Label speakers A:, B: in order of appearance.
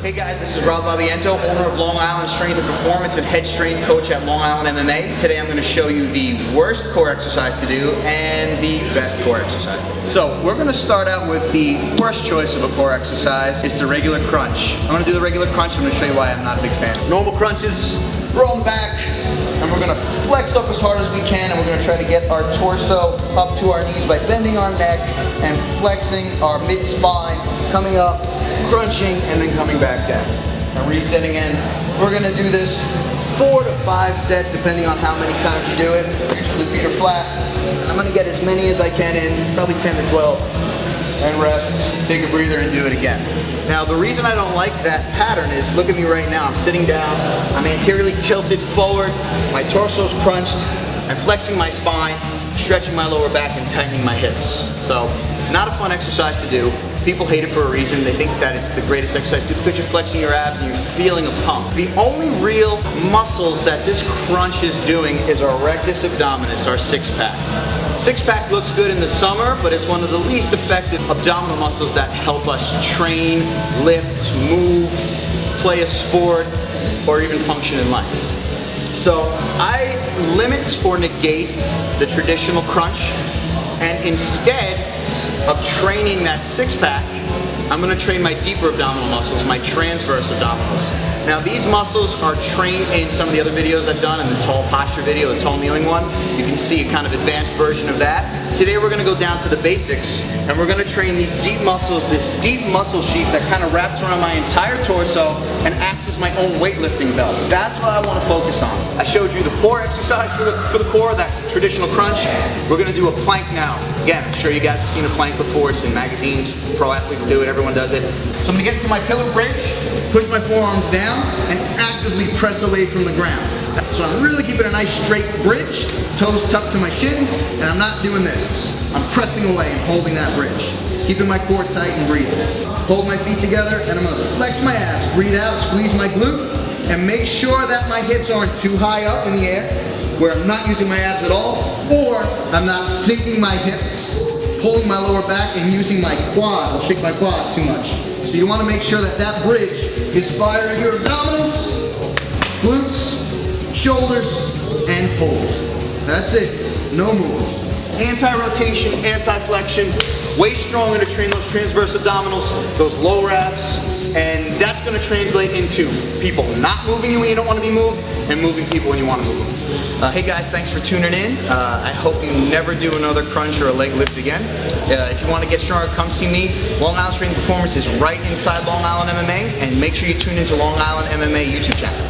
A: Hey guys, this is Rob Labiento, owner of Long Island Strength and Performance and head strength coach at Long Island MMA. Today I'm going to show you the worst core exercise to do and the best core exercise to do. So we're going to start out with the worst choice of a core exercise. It's the regular crunch. I'm going to do the regular crunch. I'm going to show you why I'm not a big fan. Normal crunches, roll on the back, and we're going to flex up as hard as we can, and we're going to try to get our torso up to our knees by bending our neck and flexing our mid-spine, coming up, crunching, and then coming back down. And resetting in. We're going to do this 4 to 5 sets depending on how many times you do it. Usually feet are flat. And I'm going to get as many as I can in, probably 10 to 12. And rest, take a breather, and do it again. Now the reason I don't like that pattern is, look at me right now. I'm sitting down, I'm anteriorly tilted forward, my torso's crunched, I'm flexing my spine, stretching my lower back, and tightening my hips. So, not a fun exercise to do. People hate it for a reason. They think that it's the greatest exercise to do because you're flexing your abs and you're feeling a pump. The only real muscles that this crunch is doing is our rectus abdominis, our six-pack. Six-pack looks good in the summer, but it's one of the least effective abdominal muscles that help us train, lift, move, play a sport, or even function in life. So I limit or negate the traditional crunch, and instead of training that six-pack, I'm going to train my deeper abdominal muscles, my transverse abdominals. Now these muscles are trained in some of the other videos I've done, in the tall posture video, the tall kneeling one. You can see a kind of advanced version of that. Today we're going to go down to the basics, and we're going to train these deep muscles, this deep muscle sheath that kind of wraps around my entire torso and acts as my own weightlifting belt. That's what I want to focus on. I showed you the core exercise for the core, that traditional crunch. We're going to do a plank now. Again, I'm sure you guys have seen a plank before. It's in magazines, pro athletes do it, everyone does it. So I'm going to get into my pillar bridge, push my forearms down, and actively press away from the ground. So I'm really keeping a nice straight bridge, toes tucked to my shins, and I'm not doing this. I'm pressing away and holding that bridge. Keeping my core tight and breathing. Hold my feet together, and I'm gonna flex my abs. Breathe out, squeeze my glute, and make sure that my hips aren't too high up in the air, where I'm not using my abs at all, or I'm not sinking my hips, pulling my lower back, and using my quads. I'll shake my quads too much. So you wanna make sure that that bridge is firing your abdominals, glutes, shoulders, and pulls. That's it, no move. Anti-rotation, anti-flexion, way stronger to train those transverse abdominals, those lower abs, and that's going to translate into people not moving you when you don't want to be moved, and moving people when you want to move them. Hey guys, thanks for tuning in. I hope you never do another crunch or a leg lift again. If you want to get stronger, come see me. Long Island Strength and Performance is right inside Long Island MMA, and make sure you tune into Long Island MMA YouTube channel.